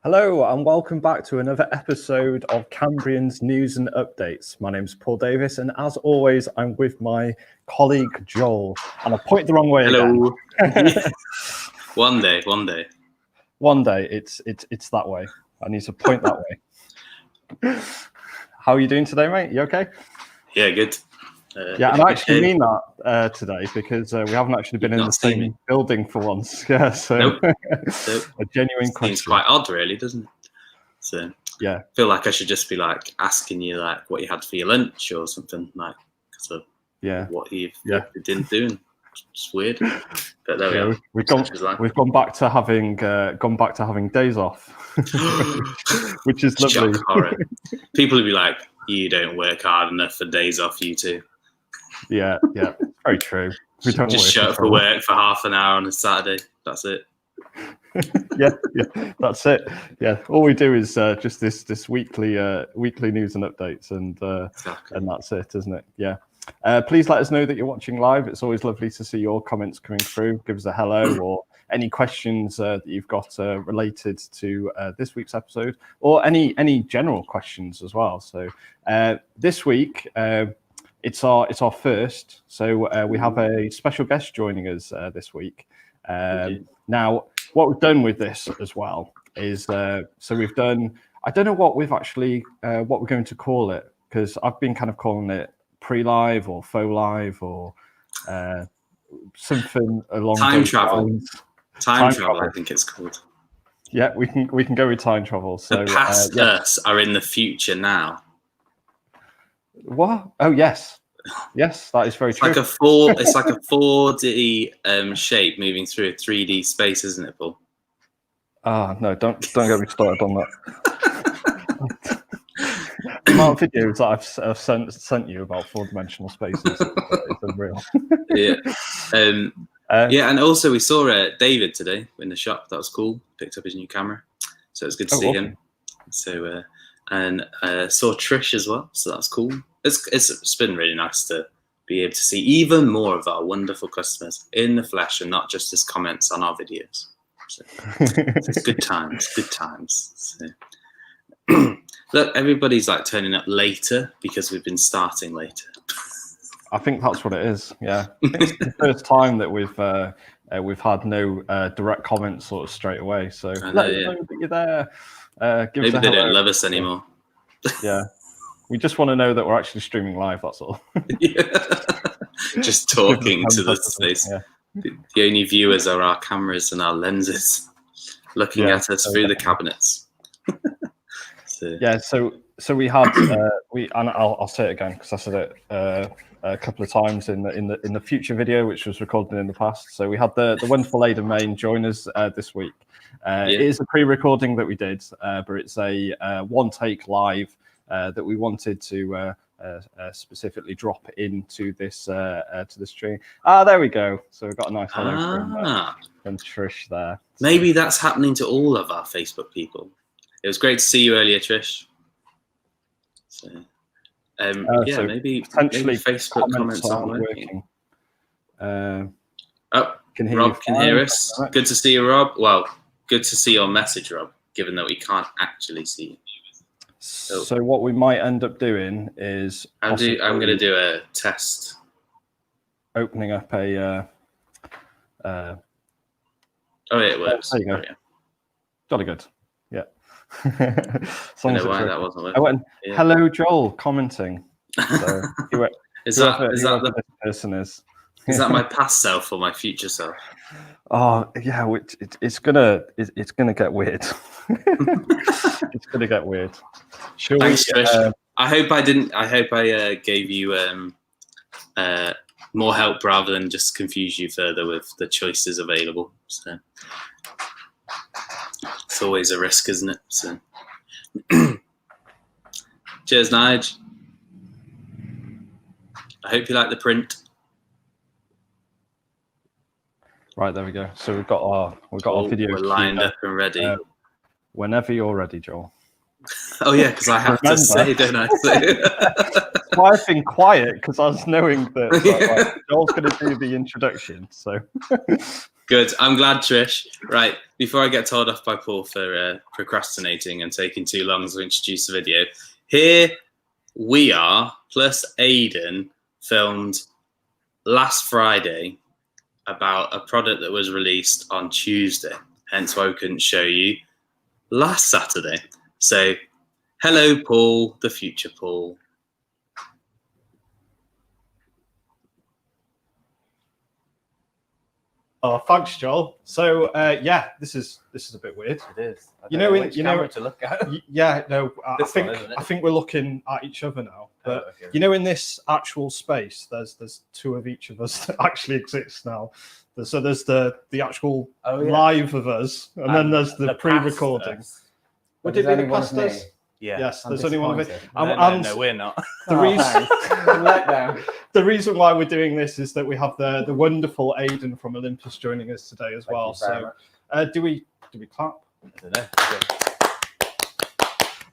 Hello and welcome back to another episode of Cambrian's News and Updates. My name's Paul Davis, and as always, I'm with my colleague Joel. And I point the wrong way Hello. again. One day. One day, it's that way. I need to point that way. How are you doing today, mate? You okay? Yeah, good. Yeah, and I actually mean that today because we haven't actually been in the same building for once. Yeah, so Nope. A genuine question. Seems quite odd, really, doesn't it? So yeah, I feel like I should just be like asking you like what you had for your lunch or something like because of what you didn't do. And it's weird, but there we are. We've gone back to having days off, which is lovely. Shock horror. People will be like, "You don't work hard enough for days off, you two." Yeah, very true. We don't just show up for work for half an hour on a Saturday. That's it. yeah, that's it. Yeah, all we do is just this weekly news and updates, and that's it, isn't it? Yeah. Please let us know that you're watching live. It's always lovely to see your comments coming through. Give us a hello or any questions that you've got related to this week's episode, or any general questions as well. So this week. It's our first, so we have a special guest joining us this week. Now, what we've done with this as well is so we've done. I don't know what we've actually what we're going to call it, because I've been kind of calling it pre-live or faux live or something along time travel. Time travel, I think it's called. Yeah, we can go with time travel. So the past us are in the future now. What? Oh yes, that is very true. It's like a 4D shape moving through a 3D space, isn't it, Paul? No, don't get me started on that. The amount of videos that I've sent you about 4-dimensional spaces is unreal. Yeah, and also we saw David today in the shop. That was cool. Picked up his new camera, so it was good to see him. So. And saw Trish as well, so that's cool. It's been really nice to be able to see even more of our wonderful customers in the flesh and not just as comments on our videos. So it's good times. So, look, everybody's like turning up later because we've been starting later. I think that's what it is. Yeah, it's the first time that we've had no direct comments sort of straight away. So let us know that you're there. Maybe they don't love us anymore. Yeah, we just want to know that we're actually streaming live. That's all. Just talking to the space. Yeah. The only viewers are our cameras and our lenses, looking at us through the cabinets. So we had and I'll say it again because I said it a couple of times in the future video, which was recorded in the past. So we had the wonderful Aidan Mayne join us this week. It is a pre-recording that we did, but it's a one take live that we wanted to specifically drop into this to the stream. There we go. So we've got a nice hello from Trish there. Maybe that's happening to all of our Facebook people. It was great to see you earlier, Trish. So, so maybe Facebook comments aren't working. Rob can hear us. Right. Good to see you, Rob. Well, good to see your message, Rob, given that we can't actually see you. So what we might end up doing is I'm going to do a test. Opening up a it works. There you go. Jolly good. Yeah. I don't know why that wasn't working. I went, hello, Joel, commenting. So is that the person is? Is that my past self or my future self? Oh yeah, it's gonna get weird. It's gonna get weird. Thanks, Trish. I hope I gave you more help rather than just confuse you further with the choices available. So it's always a risk, isn't it? So cheers, Nige. I hope you like the print. Right, there we go. So we've got our video. We're lined up and ready. Whenever you're ready, Joel. Oh yeah, because I have to say, don't I? Well, I've been quiet because I was knowing that Joel's going to do the introduction. So Good. I'm glad, Trish. Right, before I get told off by Paul for procrastinating and taking too long to introduce the video, here we are, plus Aidan, filmed last Friday about a product that was released on Tuesday. Hence why we couldn't show you last Saturday. So, hello, Paul, the future Paul. Oh, thanks, Joel. So, yeah, this is a bit weird. It is. You know, which camera to look at. Yeah, no, I This think one, isn't it? I think we're looking at each other now. But okay. you know, in this actual space, there's two of each of us that actually exists now. So there's the actual live of us, and then there's the pre-recording. Would it be the past us? Yeah. Yes, there's only one of it. No, we're not. The reason why we're doing this is that we have the wonderful Aidan from Olympus joining us today as well. So, do we clap? I don't know.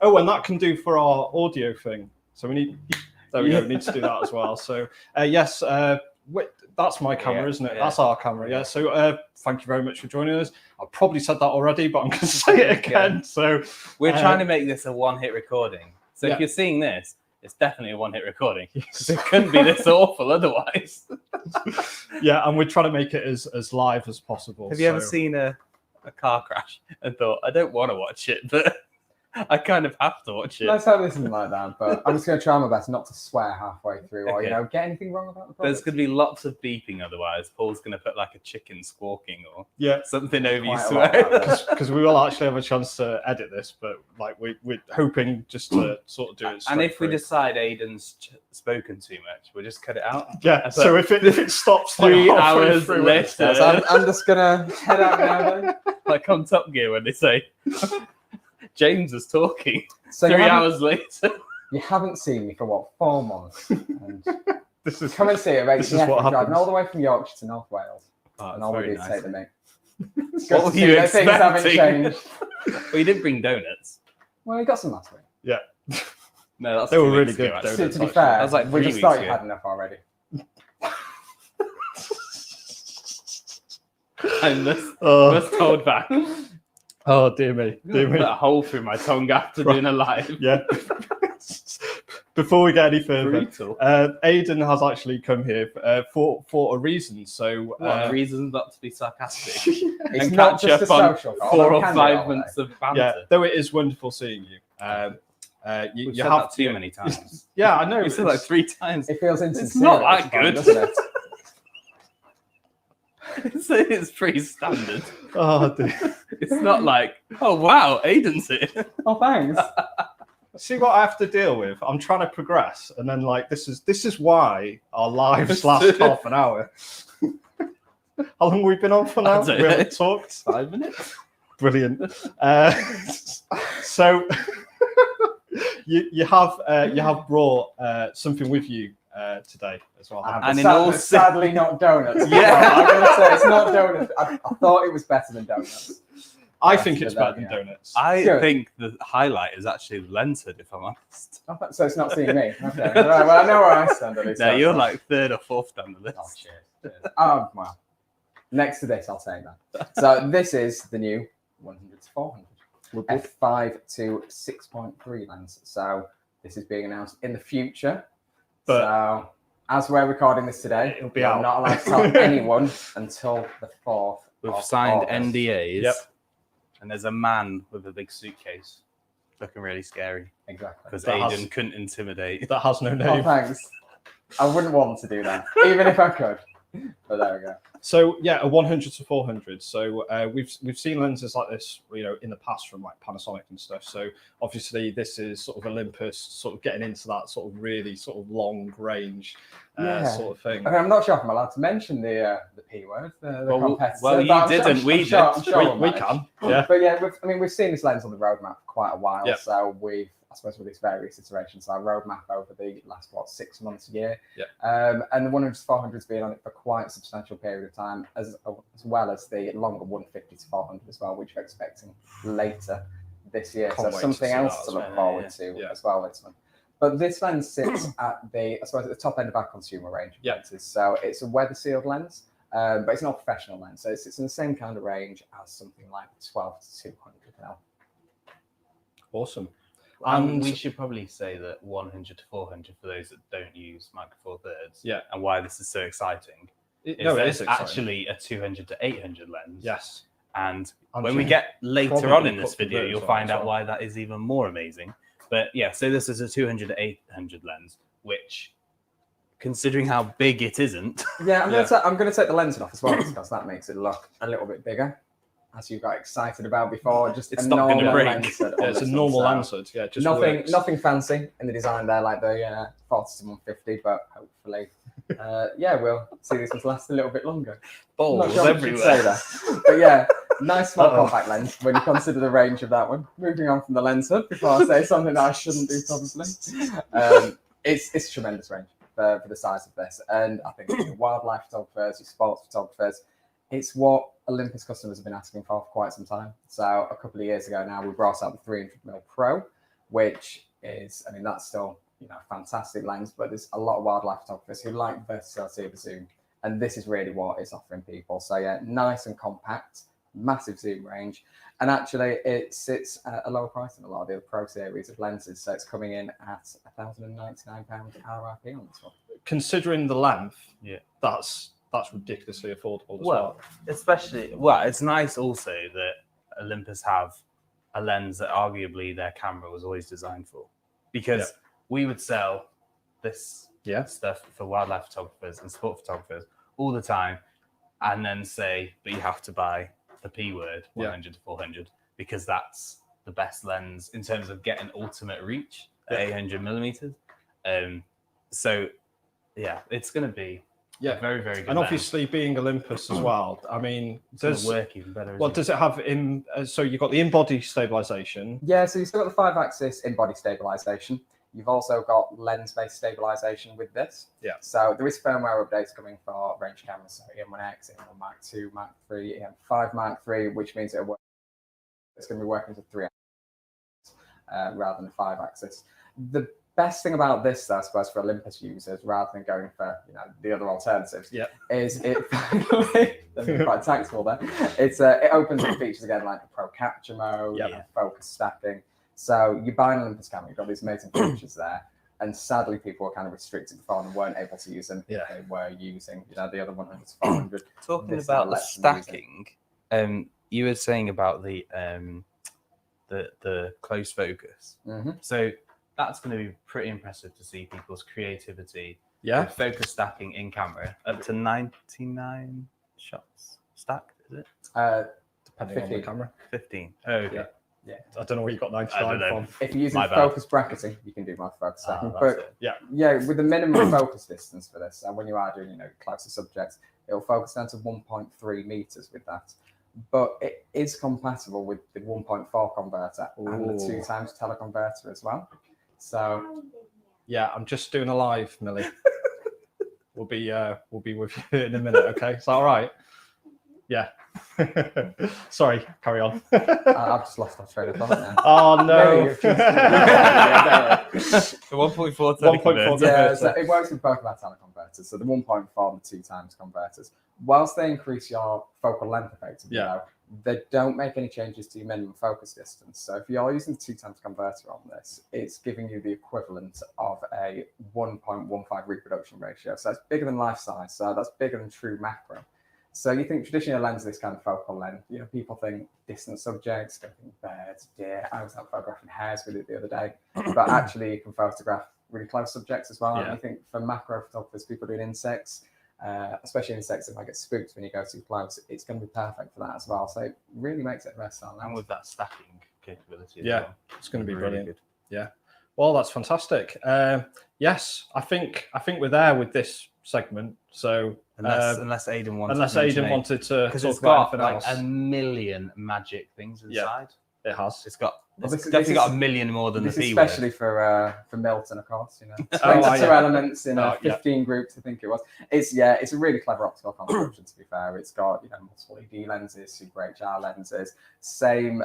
Oh, and that can do for our audio thing. So we need. There we go. We need to do that as well. So yes, that's my camera, isn't it? Yeah. That's our camera. Yeah. So thank you very much for joining us. I probably said that already, but I'm going to say it again. Yeah. So we're trying to make this a one-hit recording. So if you're seeing this, it's definitely a one-hit recording. Because it couldn't be this awful otherwise. Yeah, and we're trying to make it as live as possible. Have you ever seen a car crash and thought, I don't want to watch it, but I kind of have to watch it? Let's hope this isn't like that, but I'm just going to try my best not to swear halfway through or, get anything wrong about the product. There's going to be lots of beeping otherwise. Paul's going to put like a chicken squawking or something over you swearing. Because we will actually have a chance to edit this, but like we're hoping just to sort of do it straight And if through. we decide Aidan's spoken too much, we'll just cut it out. Yeah, but so if it stops 3 like hours later, I'm just going to head out now then. Like on Top Gear when they say, James was talking. So 3 hours later. You haven't seen me for 4 months. And this is come and see it, mate. This is what happens. Driving all the way from Yorkshire to North Wales. And all we did say to me. What were you expecting? Things haven't changed. Well, you didn't bring donuts. Well, you got some last week. Yeah. No, they were really good. To be fair, that was like we just thought you had enough already. I must hold back. Oh dear me, dear me. Put a hole through my tongue after doing a live. Yeah. Before we get any further, Aidan has actually come here for a reason. So what reason not to be sarcastic? It's and not catch just up a on social 4 or 5 minutes of banter. Yeah, though it is wonderful seeing you. You said that too many times. Yeah, I know. You said like 3 times. It feels insincere. It's not that good, doesn't it? It's pretty standard. Oh dear. It's not like, oh wow, Aidan's here. Oh, thanks. See what I have to deal with? I'm trying to progress, and then like this is why our lives last half an hour. How long have we been on for now? We haven't talked. 5 minutes. Brilliant. So you have brought something with you today as well. And sadly not donuts. Yeah, I'm going to say it's not donuts. I thought it was better than donuts. I think it's better than donuts. I think the highlight is actually Lented, if I'm honest. So it's not seeing me. Okay. Right, well, I know where I stand at least. No, you're like 3rd or 4th down the list. Oh, cheers. Oh, well. Next to this, I'll take that. So this is the new 100 to 400 f5 to 6.3 lens. So this is being announced in the future. But so as we're recording this today, it'll be out. I'm not allowed to tell anyone until the 4th. We've signed August. NDAs. Yep. And there's a man with a big suitcase looking really scary. Exactly. Because Aidan couldn't intimidate. That has no Oh, name. thanks. I wouldn't want to do that, even if I could. But there we go. So yeah, a 100 to 400. So we've seen lenses like this, in the past from like Panasonic and stuff. So obviously this is sort of Olympus, sort of getting into that sort of really sort of long range sort of thing. I mean, I'm not sure if I'm allowed to mention the P word, the competitor. Well, you didn't. We did. We can. Yeah. But yeah, we've seen this lens on the roadmap for quite a while. Yeah. So I suppose with these various iterations, our roadmap over the last 6 months, a year, and the 100 to 400 has been on it for quite a substantial period of time, as well as the longer 150 to 400 as well, which we're expecting later this year. So something else to look forward to as well. But this lens sits at the top end of our consumer range of lenses. So it's a weather sealed lens. but it's not a professional lens, so it's in the same kind of range as something like 12 to 200 now. Awesome. And we should probably say that 100 to 400 for those that don't use Micro Four Thirds. Yeah. And why this is so exciting. It is actually a 200 to 800 lens. Yes. And when we get later on in this video, you'll find out well. why that is even more amazing. But yeah, so this is a 200 to 800 lens, which, considering how big it isn't. Yeah, I'm going to take the lens off as well because that makes it look a little bit bigger, as you got excited about before. Just it's not going to break. It's a normal lens. Yeah, just nothing fancy in the design there, like the 40 to 150, but hopefully, we'll see this one's last a little bit longer. Balls sure everywhere. Say that. But yeah, nice small compact lens when you consider the range of that one. Moving on from the lens hood before I say something that I shouldn't do probably. It's a tremendous range for the size of this, and I think your wildlife photographers, your sports photographers, it's what Olympus customers have been asking for quite some time. So a couple of years ago now, we brought out the 300mm Pro, which is, that's still a fantastic lens, but there's a lot of wildlife photographers who like the versatility of the zoom, and this is really what it's offering people. So yeah, nice and compact, massive zoom range, and actually it sits at a lower price than a lot of the other Pro series of lenses. So it's coming in at £1,099 RRP on this one. Considering the length, that's ridiculously affordable as well. It's nice also that Olympus have a lens that arguably their camera was always designed for, because we would sell this stuff for wildlife photographers and sport photographers all the time, and then say, but you have to buy the P word 100 to 400 because that's the best lens in terms of getting ultimate reach at 800 millimeters. So yeah, it's going to be very, very good. And obviously, being Olympus as well, does work even better. Does it have in? So you've got the in-body stabilization. Yeah, so you've still got the 5-axis in-body stabilization. You've also got lens-based stabilization with this. Yeah. So there is firmware updates coming for range cameras, so EM1X, EM1 Mark II, Mark III, EM5 Mark III, which means it's going to be working to 3-axis rather than 5-axis. The best thing about this, I suppose, for Olympus users, rather than going for the other alternatives, is it finally quite tactful there. It opens up features again like the Pro Capture mode, focus stacking. So you buy an Olympus camera, you've got these amazing features there, and sadly people were kind of restricted before and weren't able to use them. They were using the other 100 to 400. Talking about the stacking, you were saying about the close focus. Mm-hmm. So that's going to be pretty impressive to see people's creativity. Yeah. With focus stacking in camera up to 99 shots stacked, is it? Depending on the camera. 15. Oh, okay. Yeah. I don't know where you got 99 from. If you're using focus bracketing, you can do more focus stacking. But with the minimum focus distance for this, and when you are doing closer subjects, it'll focus down to 1.3 meters with that. But it is compatible with the 1.4 converter and the 2x teleconverter as well. So I'm just doing a live, Millie. We'll be with you in a minute, okay? Is that all right? Yeah. Sorry, carry on. I've just lost my train of thought now. Oh no. The 1.4 teleconverter. Yeah, so it works with both of our teleconverters. So the 1.4 and the 2x converters. Whilst they increase your focal length effectively, they don't make any changes to your minimum focus distance. So if you're using the 2x converter on this, it's giving you the equivalent of a 1.15 reproduction ratio. So that's bigger than life size. So that's bigger than true macro. So you think traditionally a lens of this kind of focal length, people think distant subjects, they think birds, deer. I was out photographing hares with it the other day, but actually you can photograph really close subjects as well. And I think for macro photographers, people doing insects, especially insects that might get spooked when you go too close, it's going to be perfect for that as well. So it really makes it versatile. And with that stacking capability as well. It's going to be really brilliant. Yeah. Well, that's fantastic. Yes, I think we're there with this segment. So unless Aidan wanted to, because it's got like a million magic things inside. It has. It's definitely got a million more than the P word. Especially for Milton, of course. 22 elements in 15 groups, I think it was. It's a really clever optical construction. To be fair, it's got multiple ED lenses, Super HR lenses, same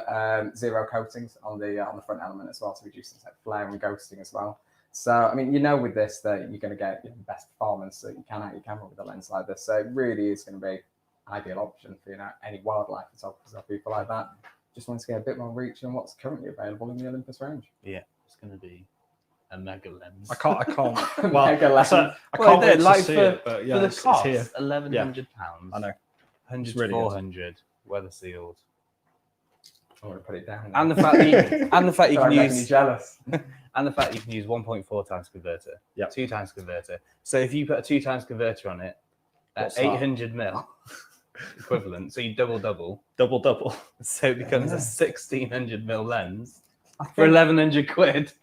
zero coatings on the front element as well to reduce things like flare and ghosting as well. So, I mean, you know with this that you're going to get the best performance that you can out your camera with a lens like this. So it really is going to be an ideal option for any wildlife photographers or people like that. Just want to get a bit more reach than what's currently available in the Olympus range. Yeah, it's going to be a mega lens. I can't. Well, mega lens. I can't wait to see it. But yeah, for the it's cost, here. £1,100. I know. 100 really to 400, weather sealed. I want to put it down. And the fact that you can use jealous. And the fact you can use 1.4 times converter, 2 times converter. So if you put a 2 times converter on it, at 800 mil equivalent, so you double. So it becomes a 1600 mil lens for 1,100 quid.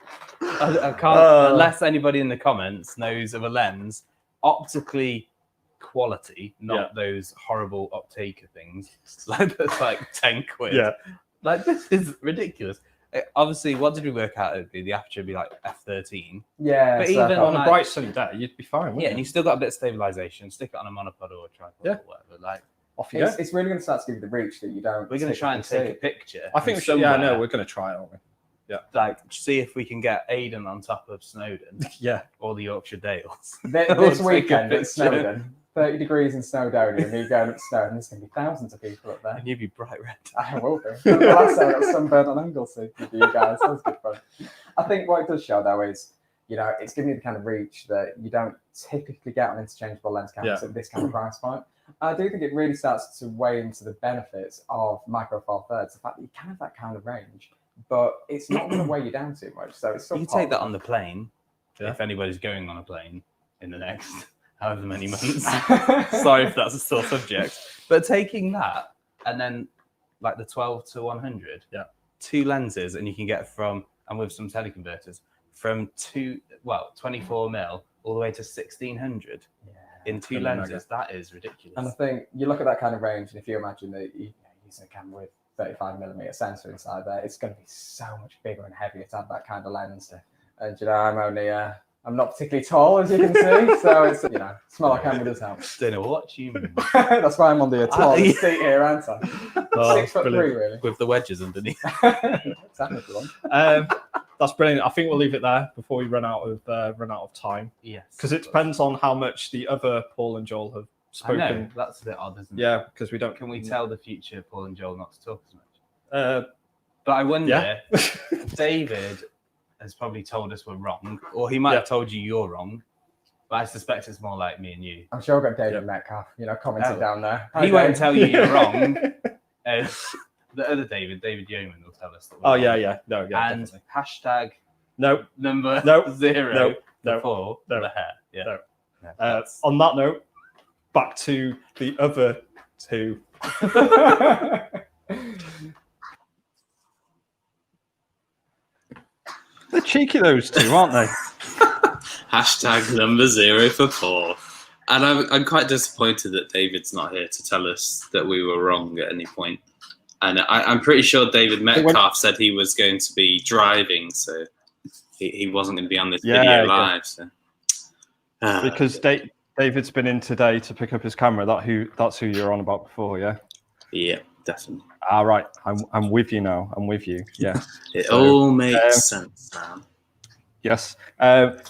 I can't, unless anybody in the comments knows of a lens optically quality, not those horrible Optica things. Like that's like 10 quid. Yeah. Like this is ridiculous. Obviously, what did we work out? It'd be the aperture would be like f13. Yeah, but so even on like, a bright sunny day, you'd be fine. Yeah, and you still got a bit of stabilization. Stick it on a monopod or a tripod or whatever. Like off you go. It's really going to start to give you the reach that you don't. We're going to try and take a picture. I think we should. Yeah, no, we're going to try it, aren't we? Yeah. Like see if we can get Aidan on top of Snowdon. Yeah. Or the Yorkshire Dales. This weekend at Snowdon. 30 degrees in Snowdonia, and me going up to Snowdon, there's going to be thousands of people up there. And you'd be bright red. I will be. Last time I got sunburned on Anglesey with you guys. That was good fun. I think what it does show, though, is, it's giving you the kind of reach that you don't typically get on interchangeable lens cameras at this kind of price point. I do think it really starts to weigh into the benefits of micro four thirds, the fact that you can have that kind of range, but it's not going to weigh you down too much. So it's you can take that on the plane, if anybody's going on a plane in the next however many months. Sorry if that's a sore subject. But taking that and then like the 12 to 100, 2 lenses, and you can get from, and with some teleconverters, from 24 mil all the way to 1600 in 2 lenses. That is ridiculous. And I think you look at that kind of range, and if you imagine that you're using a camera with 35mm sensor inside there, it's going to be so much bigger and heavier to have that kind of lens. And I'm not particularly tall, as you can see, so it's smaller camera does help. Don't know what you mean. That's why I'm on the tallest seat here, aren't I? 6'3", really, with the wedges underneath. That's brilliant. I think we'll leave it there before we run out of time. Yes, because it depends on how much the other Paul and Joel have spoken. I know, that's a bit odd, isn't it? Yeah, because we don't. Can we tell the future Paul and Joel not to talk as much? But I wonder, David has probably told us we're wrong, or he might have told you you're wrong. But I suspect it's more like me and you. I'm sure I've got David Metcalf, commented down there. He won't tell you you're wrong. The other David Yeoman will tell us that we're wrong. No, and definitely. hashtag number 0 before the hair. On that note, back to the other 2. They're cheeky, those 2, aren't they? Hashtag number 0 for Paul. And I'm quite disappointed that David's not here to tell us that we were wrong at any point. And I'm pretty sure David Metcalf said he was going to be driving, so he wasn't going to be on this video live. So. Because David's been in today to pick up his camera. That's who you're on about before, yeah? Yeah, definitely. All right, I'm with you now. I'm with you. Yeah, it all makes sense, man. Yes.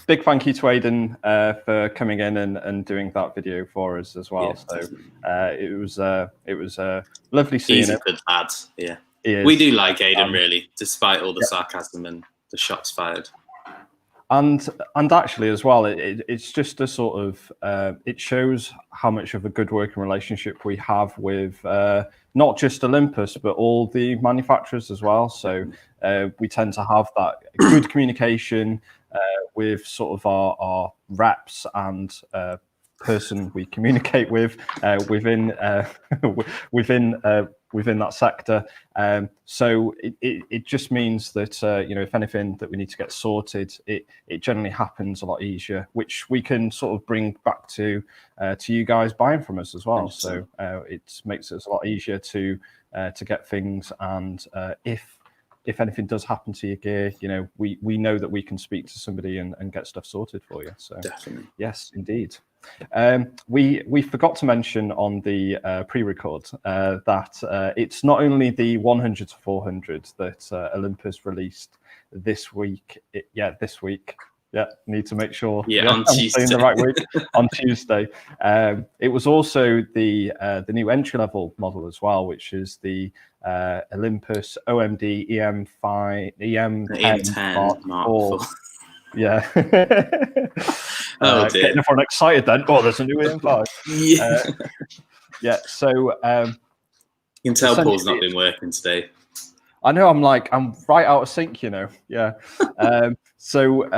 Big thank you to Aidan for coming in and doing that video for us as well. It was lovely seeing He's a good lad. Yeah, we do like Aidan really, despite all the sarcasm and the shots fired. And actually as well, it's just a sort of it shows how much of a good working relationship we have with not just Olympus but all the manufacturers as well. So we tend to have that good communication with sort of our reps and person we communicate with within that sector. So it just means that if anything that we need to get sorted, it generally happens a lot easier, which we can sort of bring back to you guys buying from us as well. 100%. So it makes it a lot easier to get things, and if anything does happen to your gear, we know that we can speak to somebody and get stuff sorted for you. So definitely, yes, indeed. We forgot to mention on the pre-record that it's not only the 100 to 400 that Olympus released this week. This week. Yeah, need to make sure. Yeah, on I'm Tuesday. saying the right week on Tuesday. It was also the new entry level model as well, which is the Olympus OMD EM10 Mark IV. Yeah. Dear. Getting everyone excited then. Oh, there's a new EM5. Yeah. So you can tell Paul's not been working today. I know. I'm right out of sync, you know. Yeah. So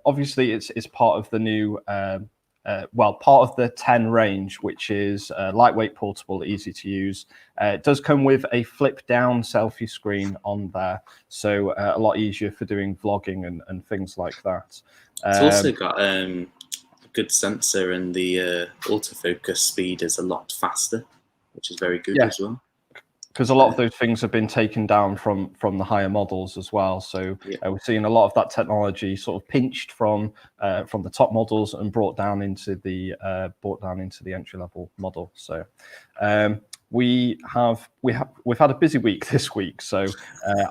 obviously it's part of the new part of the 10 range, which is lightweight, portable, easy to use. It does come with a flip down selfie screen on there, so a lot easier for doing vlogging and things like that. It's also got a good sensor, and the autofocus speed is a lot faster, which is very good as well. Because a lot of those things have been taken down from the higher models as well. So we're seeing a lot of that technology sort of pinched from the top models and brought down into the entry level model. So we've had a busy week this week. So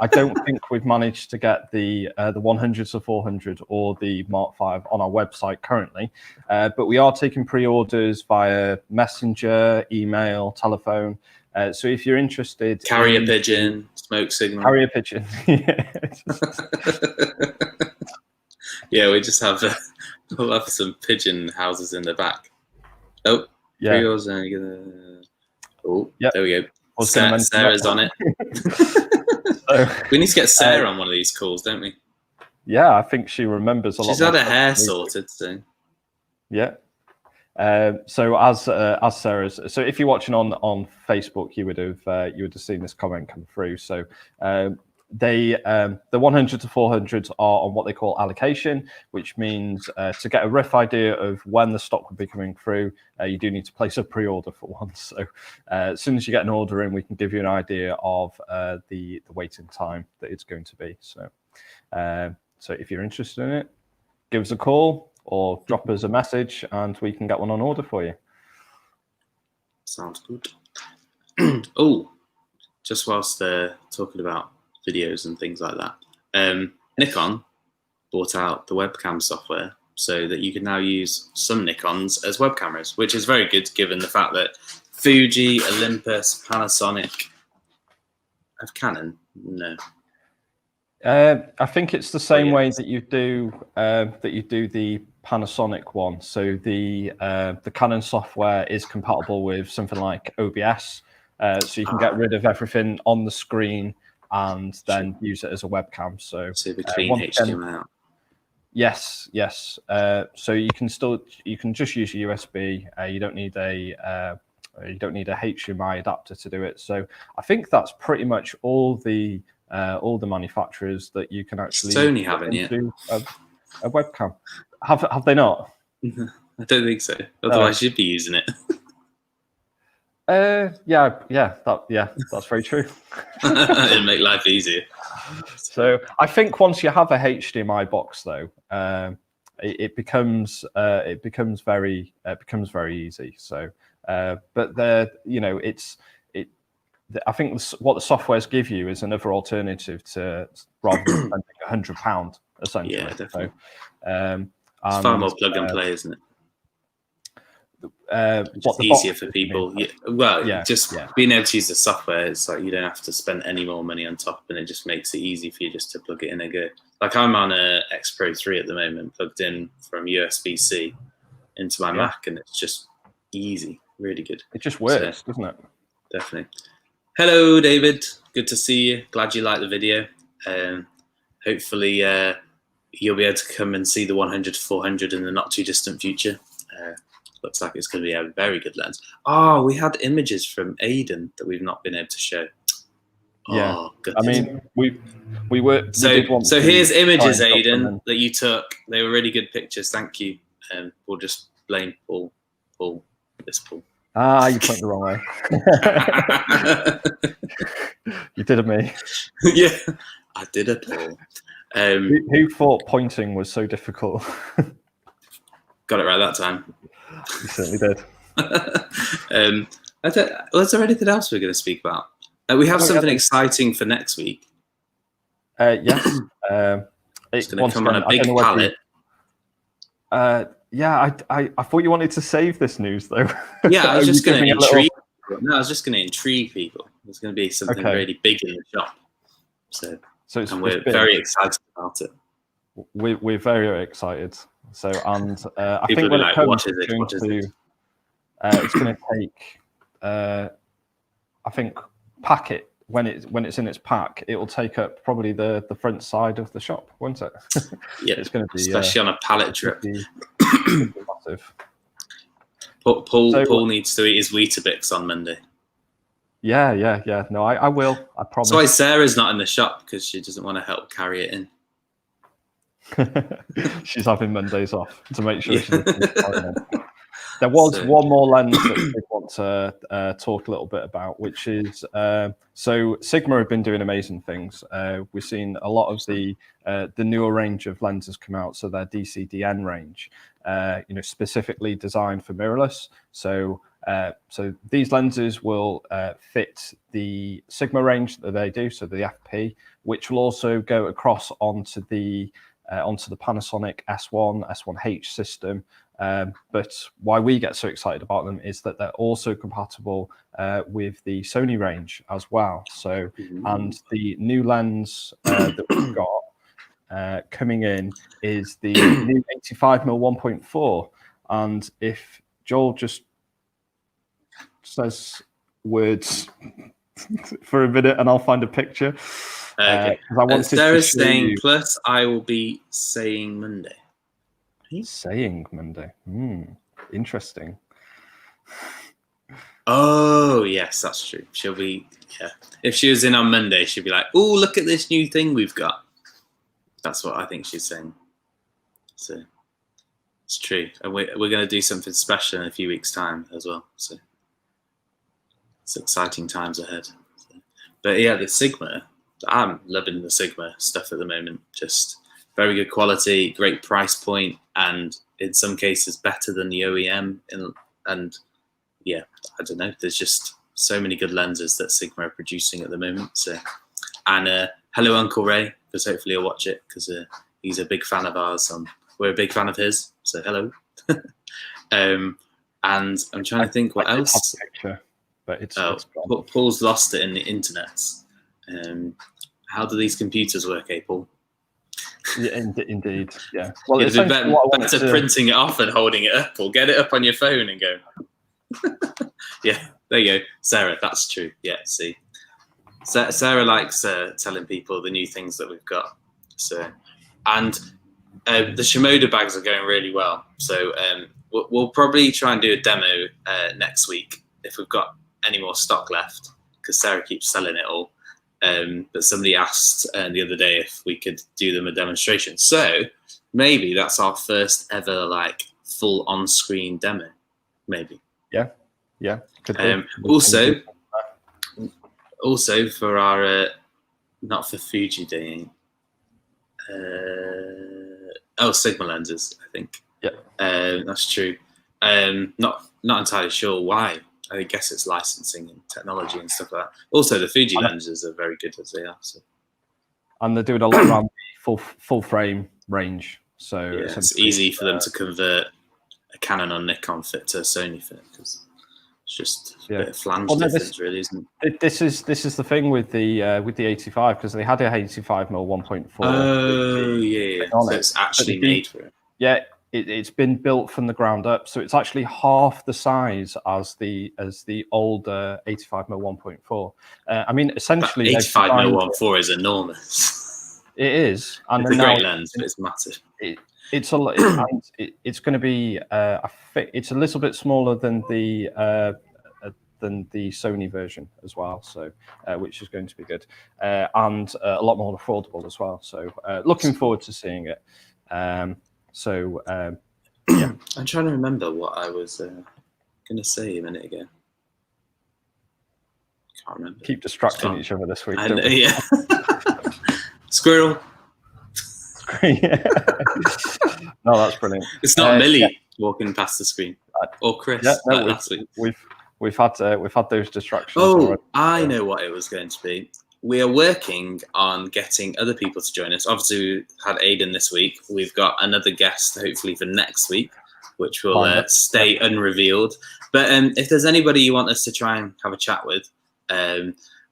I don't think we've managed to get the 100 to 400 or the Mark V on our website currently, but we are taking pre-orders via messenger, email, telephone. So if you're interested, carrier pigeon, smoke signal. Carrier pigeon. Yeah, we just have we'll have some pigeon houses in the back. Oh, yeah. Oh, yep. There we go. Sarah's on it. So, we need to get Sarah on one of these calls, don't we? Yeah, I think she remembers a lot. She's had her hair sorted soon. Yeah. So as Sarah's, so if you're watching on Facebook, you would have seen this comment come through. So the 100 to 400s are on what they call allocation, which means to get a rough idea of when the stock will be coming through, you do need to place a pre-order for one. So as soon as you get an order in, we can give you an idea of the waiting time that it's going to be. So so if you're interested in it, give us a call or drop us a message and we can get one on order for you. Sounds good. Oh, just whilst they're talking about videos and things like that, Nikon bought out the webcam software so that you can now use some Nikons as web cameras, which is very good given the fact that Fuji, Olympus, Panasonic have Canon. No. I think it's the same way that you do the Panasonic one. So the Canon software is compatible with something like OBS, so you can get rid of everything on the screen and then use it as a webcam. So the clean HDMI out. Yes. So you can just use a USB. You don't need a HDMI adapter to do it. So I think that's pretty much all the manufacturers that you can actually Sony haven't yet a webcam. Have they not? I don't think so. Otherwise you'd be using it. That's very true. It'd make life easier. So I think once you have a HDMI box though, it becomes very easy. So but I think what the softwares give you is another alternative to rather than spending £100 essentially. Yeah, definitely. So, it's far more plug and play, isn't it? It's easier for people. Just being able to use the software, it's like you don't have to spend any more money on top, and it just makes it easy for you just to plug it in and go. Like I'm on a X Pro 3 at the moment, plugged in from USB-C into my Mac, and it's just easy, really good. It just works, doesn't it? Definitely. Hello, David. Good to see you. Glad you liked the video. Hopefully, you'll be able to come and see the 100 to 400 in the not too distant future. Looks like it's going to be a very good lens. Oh, we had images from Aidan that we've not been able to show. Yeah, oh, I mean, we were. So here's images, Aidan, that you took. They were really good pictures. Thank you. We'll just blame Paul. This Paul. You pointed the wrong way. You did it, me. Yeah, I did it, Paul. Who thought pointing was so difficult? Got it right that time. You certainly did. Was there anything else we're going to speak about? We have something exciting for next week. Yes. It's going to come on a big pallet. Yeah, I thought you wanted to save this news though. Yeah, I was just going to intrigue. Little... No, I was just going to intrigue people. There's going to be something really big in the shop. So and we're very excited about it. We're very excited. So and I people think when like, it comes, what is it? What is it? It's going to take. I think pack it when it's in its pack. It will take up probably the front side of the shop, won't it? Yeah, it's going to be especially on a pallet trip. Massive. Paul needs to eat his Weetabix on Monday. Yeah. No, I will. I promise. That's why Sarah's not in the shop, because she doesn't want to help carry it in. She's having Mondays off to make sure she doesn't. There was one more lens that we want to talk a little bit about, which is so Sigma have been doing amazing things. We've seen a lot of the newer range of lenses come out, so their DCDN range, specifically designed for mirrorless. So these lenses will fit the Sigma range that they do, so the FP, which will also go across onto the Panasonic S1, S1H system. But why we get so excited about them is that they're also compatible with the Sony range as well. So, and the new lens that we've got coming in is the new 85mm 1.4. And if Joel just says words for a minute and I'll find a picture. Okay. Sarah's saying plus I will be saying Monday. Saying Monday. Interesting. Oh, yes, that's true. She'll be, if she was in on Monday, she'd be like, oh, look at this new thing we've got. That's what I think she's saying. So it's true. And we're going to do something special in a few weeks' time as well. So it's exciting times ahead. But yeah, the Sigma, I'm loving the Sigma stuff at the moment. Just very good quality, great price point, and in some cases better than the OEM. And yeah, I don't know. There's just so many good lenses that Sigma are producing at the moment. So, and hello, Uncle Ray, because hopefully he'll watch it because he's a big fan of ours. We're a big fan of his. So hello. And I'm trying to think what else. Picture, but it's Paul's lost it in the internet. How do these computers work, Paul? Yeah, indeed. Yeah. Well, it's better printing it off and holding it up, or get it up on your phone and go. Yeah, there you go, Sarah. That's true. Yeah, see, Sarah likes telling people the new things that we've got. So, and the Shimoda bags are going really well. So we'll probably try and do a demo next week if we've got any more stock left, because Sarah keeps selling it all. But somebody asked the other day if we could do them a demonstration. So maybe that's our first ever full on-screen demo. Maybe. Yeah. Also for our not for Fuji Day. Sigma lenses, I think. Yeah. That's true. Not entirely sure why. I guess it's licensing and technology and stuff like that. Also, the Fuji lenses are very good as they are. So. And they're doing a lot around the full frame range. So it's easy for them to convert a Canon or Nikon fit to a Sony fit, because it's just a bit of flange difference, really, isn't it? This is the thing with the 85, because they had a 85mm 1.4. Oh yeah. So it's actually made for it. Yeah. It's been built from the ground up, so it's actually half the size as the older 85mm 1.4. I mean, essentially, 85mm 1.4 is enormous. It is, and it's a great lens, but it's massive. It's going to be. It's a little bit smaller than the Sony version as well, so which is going to be good, and a lot more affordable as well. So looking forward to seeing it. Yeah, I'm trying to remember what I was going to say a minute ago. Can't remember. Keep distracting each other this week. Yeah. Squirrel. Yeah. No, that's brilliant. It's not Millie walking past the screen, or Chris. Yeah, last week. We've had those distractions. Oh, already. I know what it was going to be. we are working on getting other people to join us. Obviously, we had Aidan this week. We've got another guest, hopefully, for next week, which will stay unrevealed. But if there's anybody you want us to try and have a chat with,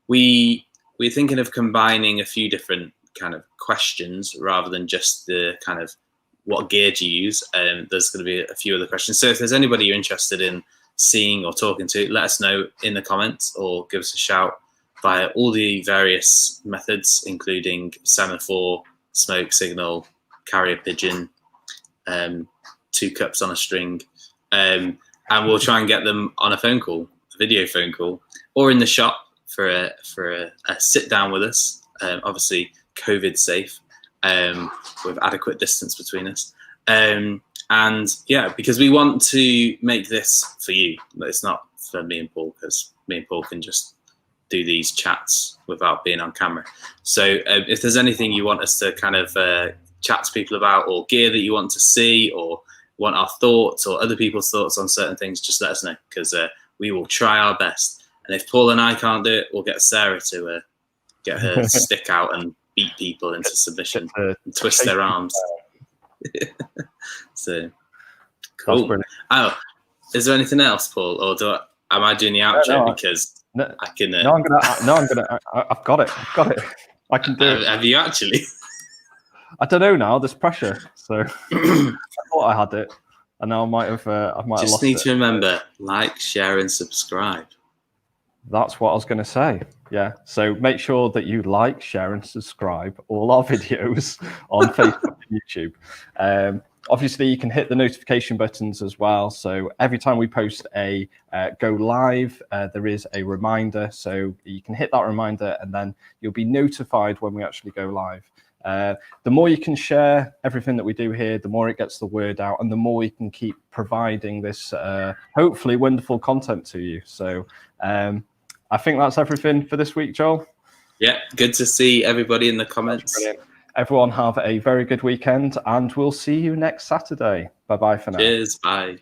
we're thinking of combining a few different kind of questions rather than just the kind of what gear do you use. There's going to be a few other questions. So if there's anybody you're interested in seeing or talking to, let us know in the comments or give us a shout via all the various methods, including semaphore, smoke signal, carrier pigeon, 2 cups on a string. And we'll try and get them on a phone call, a video phone call, or in the shop for a sit down with us. Obviously, COVID safe, with adequate distance between us. And yeah, because we want to make this for you. It's not for me and Paul, because me and Paul can just do these chats without being on camera. So if there's anything you want us to kind of chat to people about, or gear that you want to see, or want our thoughts or other people's thoughts on certain things, just let us know, because we will try our best. And if Paul and I can't do it, we'll get Sarah to get her stick out and beat people into submission and twist their arms. So cool. Oh, is there anything else, Paul, or am I doing the outro? No, because I can. I've got it. I can do it. Have you actually? I don't know now. There's pressure, so I thought I had it, and now I might have lost it. Just need to remember: like, share, and subscribe. That's what I was going to say. Yeah. So make sure that you like, share, and subscribe all our videos on Facebook and YouTube. Obviously, you can hit the notification buttons as well. So every time we post a go live, there is a reminder. So you can hit that reminder, and then you'll be notified when we actually go live. The more you can share everything that we do here, the more it gets the word out, and the more we can keep providing this hopefully wonderful content to you. So I think that's everything for this week, Joel. Yeah, good to see everybody in the comments. Everyone have a very good weekend, and we'll see you next Saturday. Bye-bye for now. Cheers. Bye.